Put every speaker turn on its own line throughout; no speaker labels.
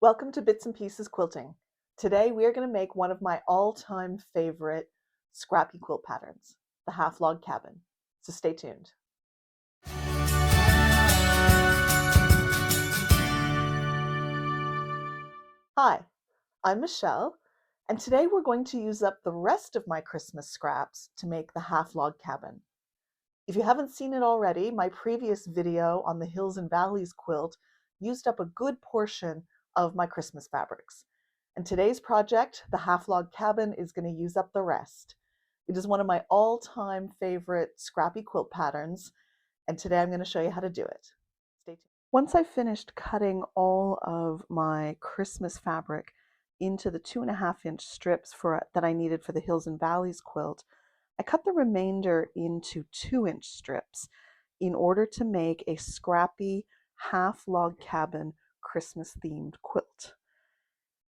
Welcome to Bits and Pieces Quilting. Today we are going to make one of my all-time favorite scrappy quilt patterns, the half log cabin. So stay tuned. Hi, I'm Michelle, and today we're going to use up the rest of my Christmas scraps to make the half log cabin. If you haven't seen it already, my previous video on the Hills and Valleys quilt used up a good portion of my Christmas fabrics. And today's project, the half log cabin, is going to use up the rest. It is one of my all-time favorite scrappy quilt patterns, and today I'm going to show you how to do it. Stay tuned. Once I finished cutting all of my Christmas fabric into the 2.5-inch strips that I needed for the Hills and Valleys quilt, I cut the remainder into 2-inch strips in order to make a scrappy half log cabin Christmas themed quilt.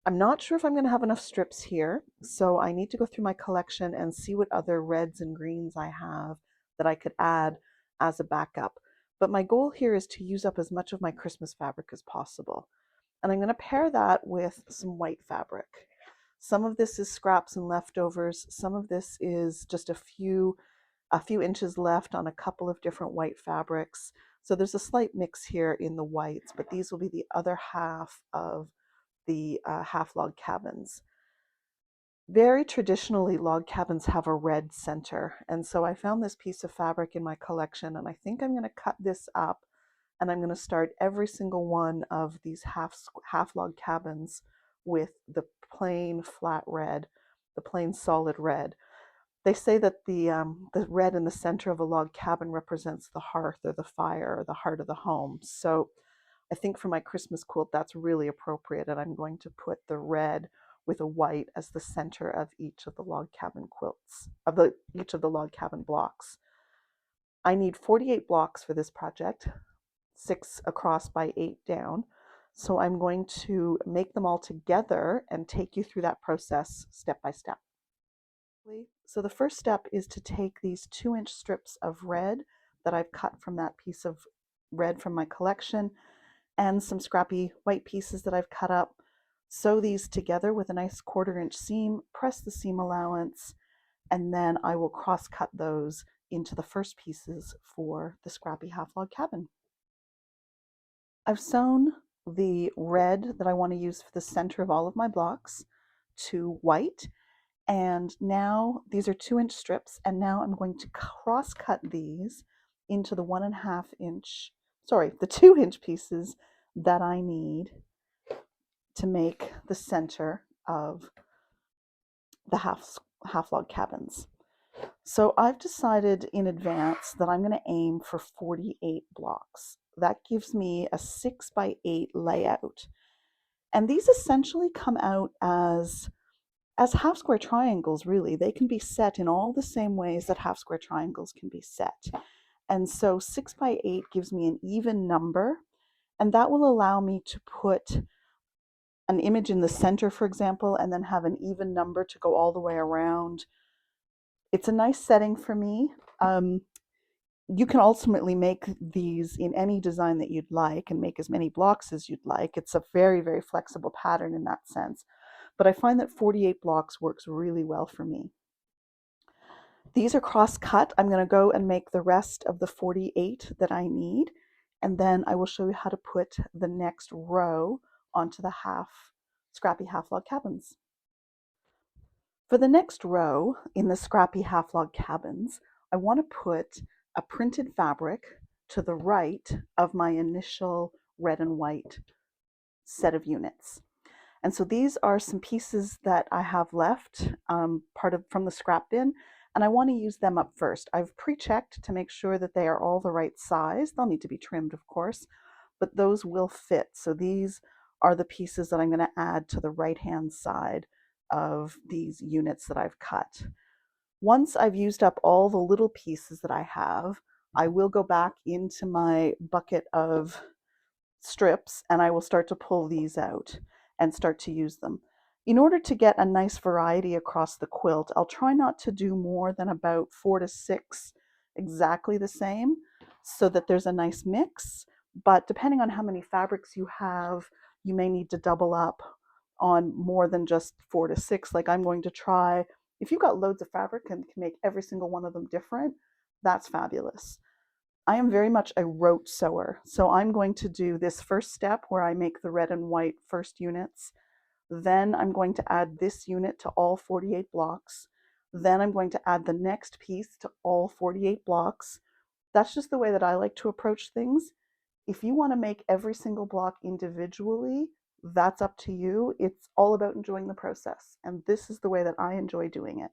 I'm not sure if I'm going to have enough strips here, so I need to go through my collection and see what other reds and greens I have that I could add as a backup. But my goal here is to use up as much of my Christmas fabric as possible. And I'm going to pair that with some white fabric. Some of this is scraps and leftovers. Some of this is just a few inches left on a couple of different white fabrics. So there's a slight mix here in the whites, but these will be the other half of the half log cabins. Very traditionally, log cabins have a red center. And so I found this piece of fabric in my collection, and I think I'm going to cut this up, and I'm going to start every single one of these half log cabins with the plain flat red, the plain solid red. They say that the red in the center of a log cabin represents the hearth or the fire or the heart of the home. So I think for my Christmas quilt, that's really appropriate, and I'm going to put the red with a white as the center of each of the log cabin quilts, each of the log cabin blocks. I need 48 blocks for this project, 6 across by 8 down. So I'm going to make them all together and take you through that process step by step. So the first step is to take these 2-inch strips of red that I've cut from that piece of red from my collection and some scrappy white pieces that I've cut up, sew these together with a nice 1/4-inch seam, press the seam allowance, and then I will cross cut those into the first pieces for the scrappy half log cabin. I've sewn the red that I want to use for the center of all of my blocks to white, and now these are 2-inch strips, and now I'm going to cross cut these into the 2-inch pieces that I need to make the center of the half log cabins. So I've decided in advance that I'm going to aim for 48 blocks. That gives me a 6 by 8 layout. And these essentially come out as half square triangles, really. They can be set in all the same ways that half square triangles can be set. And so 6 by 8 gives me an even number, and that will allow me to put an image in the center, for example, and then have an even number to go all the way around. It's a nice setting for me. You can ultimately make these in any design that you'd like and make as many blocks as you'd like. It's a very, very flexible pattern in that sense. But I find that 48 blocks works really well for me. These are cross-cut. I'm going to go and make the rest of the 48 that I need, and then I will show you how to put the next row onto the scrappy half log cabins. For the next row in the scrappy half log cabins, I want to put a printed fabric to the right of my initial red and white set of units. And so these are some pieces that I have left, from the scrap bin, and I want to use them up first. I've pre-checked to make sure that they are all the right size. They'll need to be trimmed, of course, but those will fit. So these are the pieces that I'm going to add to the right-hand side of these units that I've cut. Once I've used up all the little pieces that I have, I will go back into my bucket of strips and I will start to pull these out and start to use them. In order to get a nice variety across the quilt, I'll try not to do more than about 4 to 6 exactly the same so that there's a nice mix. But depending on how many fabrics you have, you may need to double up on more than just 4 to 6, like I'm going to try. If you've got loads of fabric and can make every single one of them different, that's fabulous. I am very much a rote sewer, so I'm going to do this first step where I make the red and white first units. Then I'm going to add this unit to all 48 blocks. Then I'm going to add the next piece to all 48 blocks. That's just the way that I like to approach things. If you want to make every single block individually, that's up to you. It's all about enjoying the process, and this is the way that I enjoy doing it.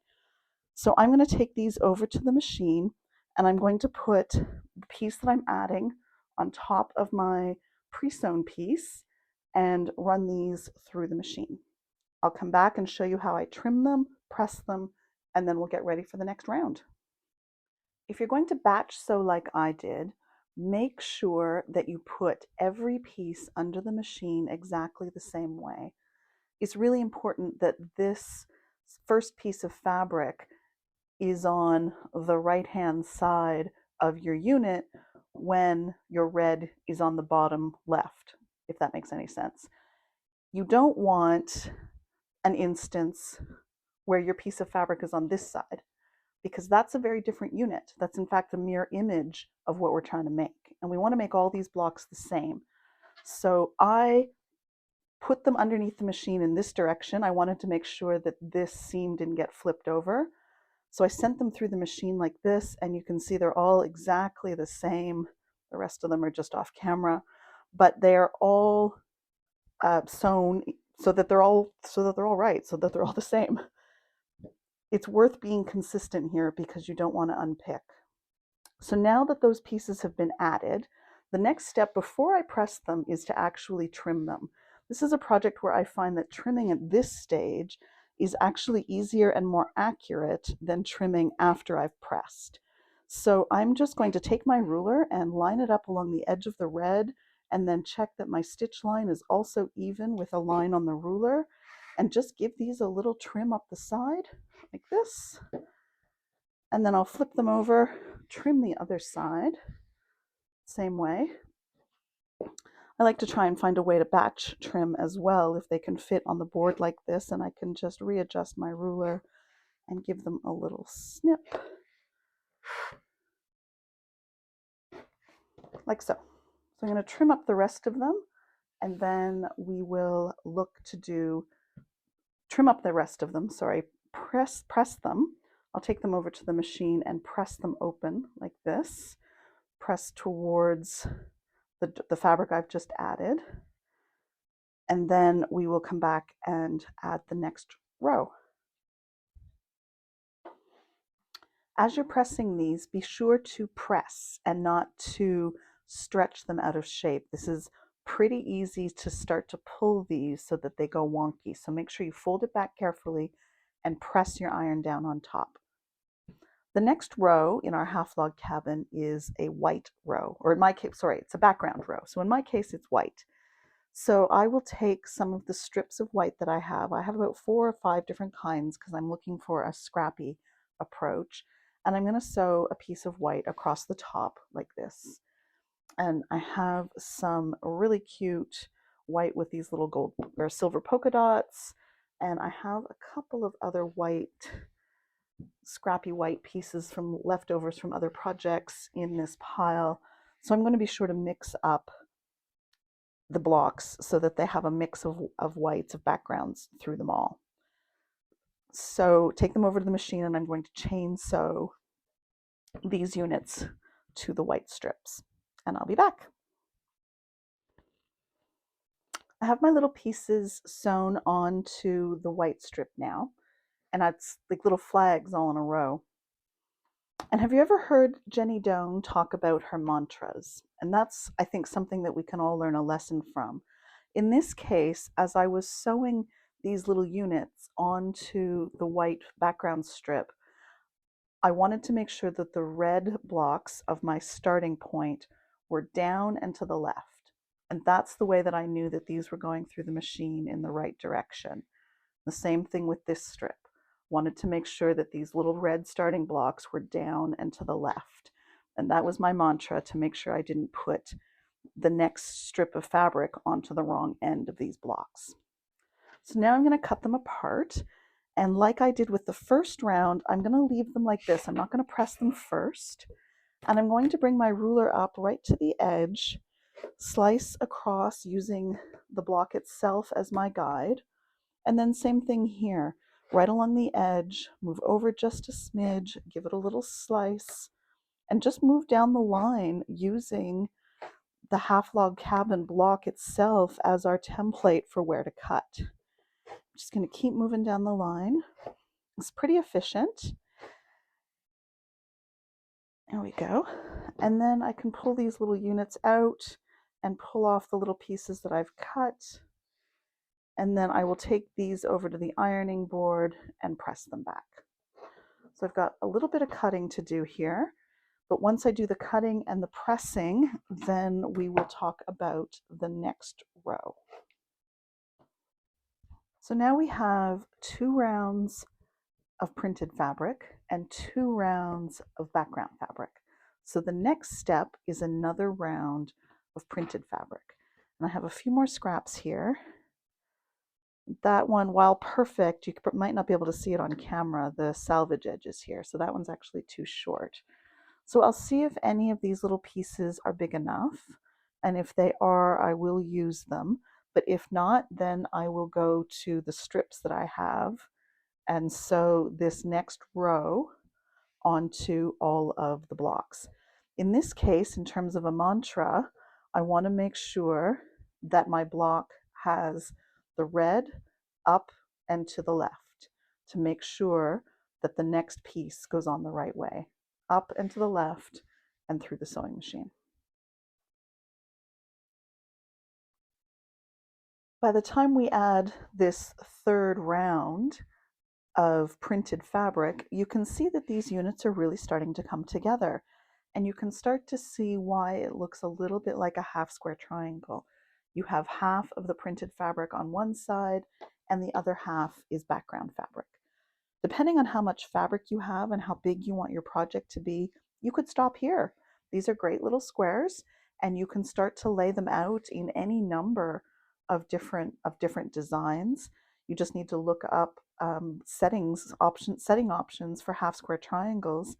So I'm going to take these over to the machine, and I'm going to put the piece that I'm adding on top of my pre-sewn piece and run these through the machine. I'll come back and show you how I trim them, press them, and then we'll get ready for the next round. If you're going to batch sew like I did, make sure that you put every piece under the machine exactly the same way. It's really important that this first piece of fabric is on the right-hand side of your unit when your red is on the bottom left, if that makes any sense. You don't want an instance where your piece of fabric is on this side, because that's a very different unit. That's in fact a mirror image of what we're trying to make. And we want to make all these blocks the same. So I put them underneath the machine in this direction. I wanted to make sure that this seam didn't get flipped over. So I sent them through the machine like this, and you can see they're all exactly the same. The rest of them are just off camera, but they are all sewn so that they're all right, so that they're all the same. It's worth being consistent here because you don't want to unpick. So now that those pieces have been added, the next step before I press them is to actually trim them. This is a project where I find that trimming at this stage is actually easier and more accurate than trimming after I've pressed. So I'm just going to take my ruler and line it up along the edge of the red, and then check that my stitch line is also even with a line on the ruler, and just give these a little trim up the side like this. And then I'll flip them over, trim the other side, same way. I like to try and find a way to batch trim as well if they can fit on the board like this, and I can just readjust my ruler and give them a little snip, like so. So I'm going to trim up the rest of them, and then we will look to trim up the rest of them, sorry, press them. I'll take them over to the machine and press them open like this, press towards the fabric I've just added, and then we will come back and add the next row. As you're pressing these, be sure to press and not to stretch them out of shape. This is pretty easy to start to pull these so that they go wonky. So make sure you fold it back carefully and press your iron down on top. The next row in our half log cabin is a white row, or in my case, sorry, it's a background row. So in my case, it's white. So I will take some of the strips of white that I have. I have about 4 or 5 different kinds because I'm looking for a scrappy approach. And I'm going to sew a piece of white across the top like this. And I have some really cute white with these little gold or silver polka dots. And I have a couple of other white, scrappy white pieces from leftovers from other projects in this pile. So I'm going to be sure to mix up the blocks so that they have a mix of whites, of backgrounds through them all. So take them over to the machine, and I'm going to chain sew these units to the white strips, and I'll be back. I have my little pieces sewn onto the white strip now, and it's like little flags all in a row. And have you ever heard Jenny Doan talk about her mantras? And that's, I think, something that we can all learn a lesson from. In this case, as I was sewing these little units onto the white background strip, I wanted to make sure that the red blocks of my starting point were down and to the left. And that's the way that I knew that these were going through the machine in the right direction. The same thing with this strip. Wanted to make sure that these little red starting blocks were down and to the left. And that was my mantra, to make sure I didn't put the next strip of fabric onto the wrong end of these blocks. So now I'm going to cut them apart. And like I did with the first round, I'm going to leave them like this. I'm not going to press them first. And I'm going to bring my ruler up right to the edge, slice across using the block itself as my guide. And then same thing here, right along the edge, move over just a smidge, give it a little slice, and just move down the line using the half log cabin block itself as our template for where to cut. I'm just going to keep moving down the line. It's pretty efficient. There we go. And then I can pull these little units out and pull off the little pieces that I've cut. And then I will take these over to the ironing board and press them back. So I've got a little bit of cutting to do here, but once I do the cutting and the pressing, then we will talk about the next row. So now we have 2 rounds of printed fabric and 2 rounds of background fabric. So the next step is another round of printed fabric. And I have a few more scraps here. That one, while perfect, you might not be able to see it on camera, the salvage edges here. So that one's actually too short. So I'll see if any of these little pieces are big enough. And if they are, I will use them. But if not, then I will go to the strips that I have and sew this next row onto all of the blocks. In this case, in terms of a mantra, I want to make sure that my block has the red up and to the left to make sure that the next piece goes on the right way, up and to the left and through the sewing machine. By the time we add this third round of printed fabric, you can see that these units are really starting to come together. And you can start to see why it looks a little bit like a half square triangle. You have half of the printed fabric on one side and the other half is background fabric. Depending on how much fabric you have and how big you want your project to be, you could stop here. These are great little squares and you can start to lay them out in any number of different designs. You just need to look up setting options for half square triangles,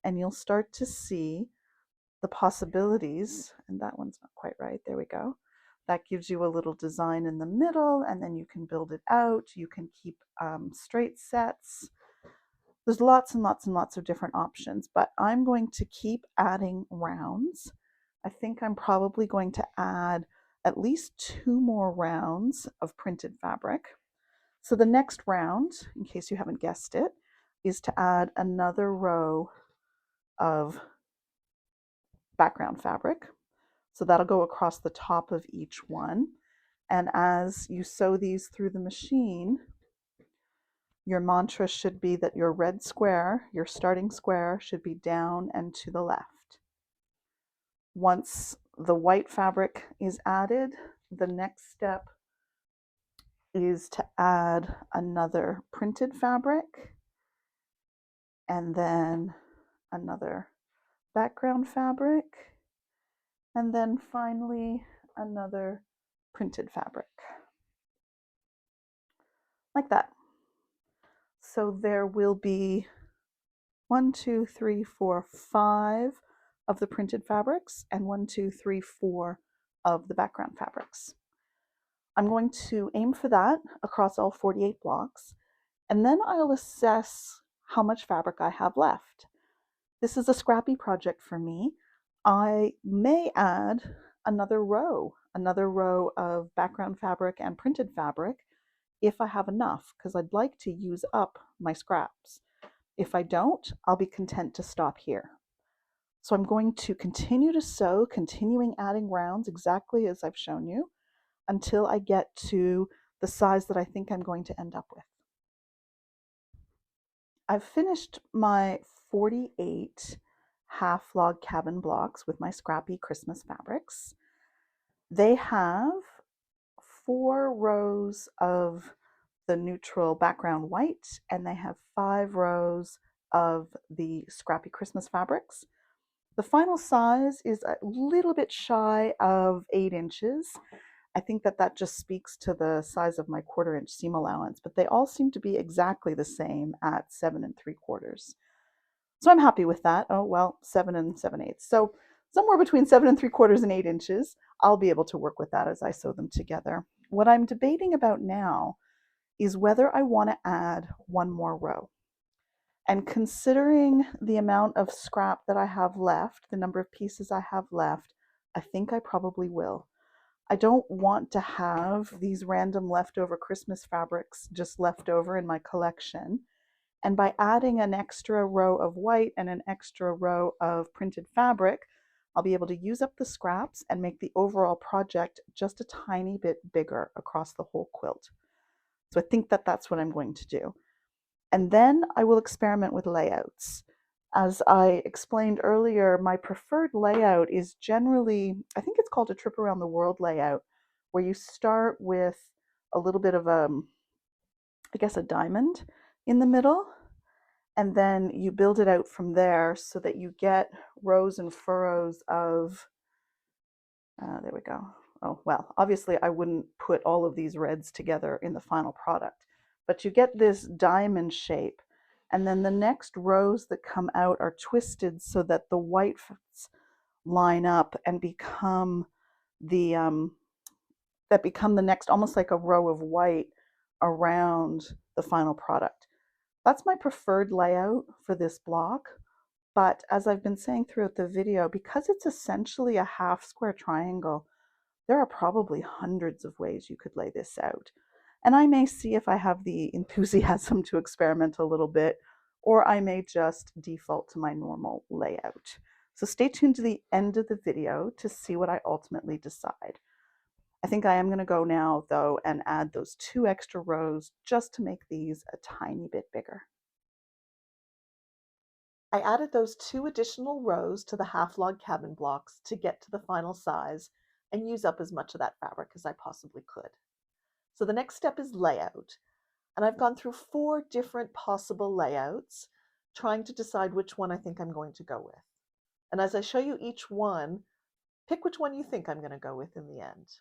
and you'll start to see the possibilities. And that one's not quite right. There we go. That gives you a little design in the middle, and then you can build it out. You can keep straight sets. There's lots and lots and lots of different options, but I'm going to keep adding rounds. I think I'm probably going to add at least 2 more rounds of printed fabric. So the next round, in case you haven't guessed it, is to add another row of background fabric. So that'll go across the top of each one. And as you sew these through the machine, your mantra should be that your red square, your starting square, should be down and to the left. Once the white fabric is added, the next step is to add another printed fabric and then another background fabric, and then finally another printed fabric. Like that. So there will be 1, 2, 3, 4, 5 of the printed fabrics and 1, 2, 3, 4 of the background fabrics. I'm going to aim for that across all 48 blocks, and then I'll assess how much fabric I have left. This is a scrappy project for me. I may add another row of background fabric and printed fabric if I have enough, because I'd like to use up my scraps. If I don't, I'll be content to stop here. So I'm going to continue to sew, continuing adding rounds exactly as I've shown you until I get to the size that I think I'm going to end up with. I've finished my 48 half log cabin blocks with my scrappy Christmas fabrics. They have 4 rows of the neutral background white, and they have 5 rows of the scrappy Christmas fabrics. The final size is a little bit shy of 8 inches. I think that that just speaks to the size of my 1/4 inch seam allowance, but they all seem to be exactly the same at 7 3/4. So I'm happy with that. Oh, well, 7 7/8. So somewhere between 7 3/4 and 8 inches, I'll be able to work with that as I sew them together. What I'm debating about now is whether I want to add one more row. And considering the amount of scrap that I have left, the number of pieces I have left, I think I probably will. I don't want to have these random leftover Christmas fabrics just left over in my collection. And by adding an extra row of white and an extra row of printed fabric, I'll be able to use up the scraps and make the overall project just a tiny bit bigger across the whole quilt. So I think that that's what I'm going to do. And then I will experiment with layouts. As I explained earlier, my preferred layout is generally, I think it's called a trip around the world layout, where you start with a little bit of I guess a diamond in the middle, and then you build it out from there so that you get rows and furrows of, there we go. Oh, well, obviously I wouldn't put all of these reds together in the final product, but you get this diamond shape. And then the next rows that come out are twisted so that the whites line up and become the, that become the next, almost like a row of white around the final product. That's my preferred layout for this block. But as I've been saying throughout the video, because it's essentially a half square triangle, there are probably hundreds of ways you could lay this out. And I may see if I have the enthusiasm to experiment a little bit, or I may just default to my normal layout. So stay tuned to the end of the video to see what I ultimately decide. I think I am going to go now, though, and add those 2 extra rows just to make these a tiny bit bigger. I added those 2 additional rows to the half log cabin blocks to get to the final size and use up as much of that fabric as I possibly could. So the next step is layout. And I've gone through 4 different possible layouts, trying to decide which one I think I'm going to go with. And as I show you each one, pick which one you think I'm going to go with in the end.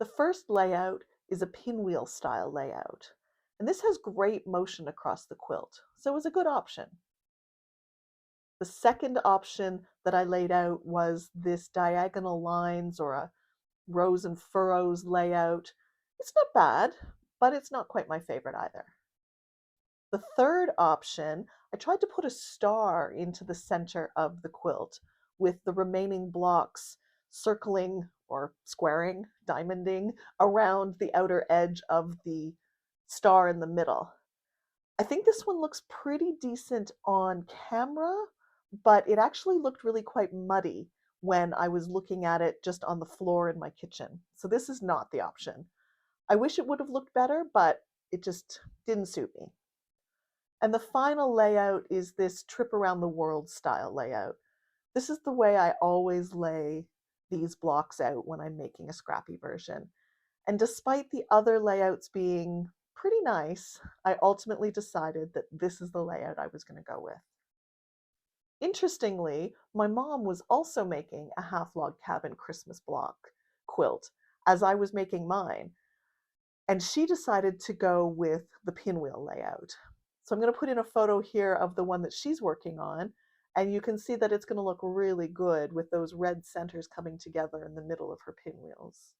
The first layout is a pinwheel style layout. And this has great motion across the quilt, so it was a good option. The second option that I laid out was this diagonal lines or a rows and furrows layout. It's not bad, but it's not quite my favorite either. The third option, I tried to put a star into the center of the quilt with the remaining blocks circling or squaring, diamonding around the outer edge of the star in the middle. I think this one looks pretty decent on camera, but it actually looked really quite muddy when I was looking at it just on the floor in my kitchen. So this is not the option. I wish it would have looked better, but it just didn't suit me. And the final layout is this trip around the world style layout. This is the way I always lay these blocks out when I'm making a scrappy version. And despite the other layouts being pretty nice, I ultimately decided that this is the layout I was going to go with. Interestingly, my mom was also making a half log cabin Christmas block quilt as I was making mine, and she decided to go with the pinwheel layout. So I'm going to put in a photo here of the one that she's working on, and you can see that it's going to look really good with those red centers coming together in the middle of her pinwheels.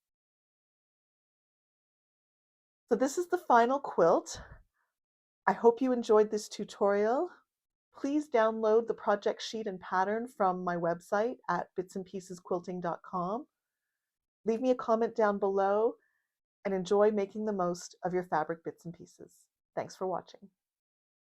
So this is the final quilt. I hope you enjoyed this tutorial. Please download the project sheet and pattern from my website at bitsandpiecesquilting.com. Leave me a comment down below and enjoy making the most of your fabric bits and pieces. Thanks for watching.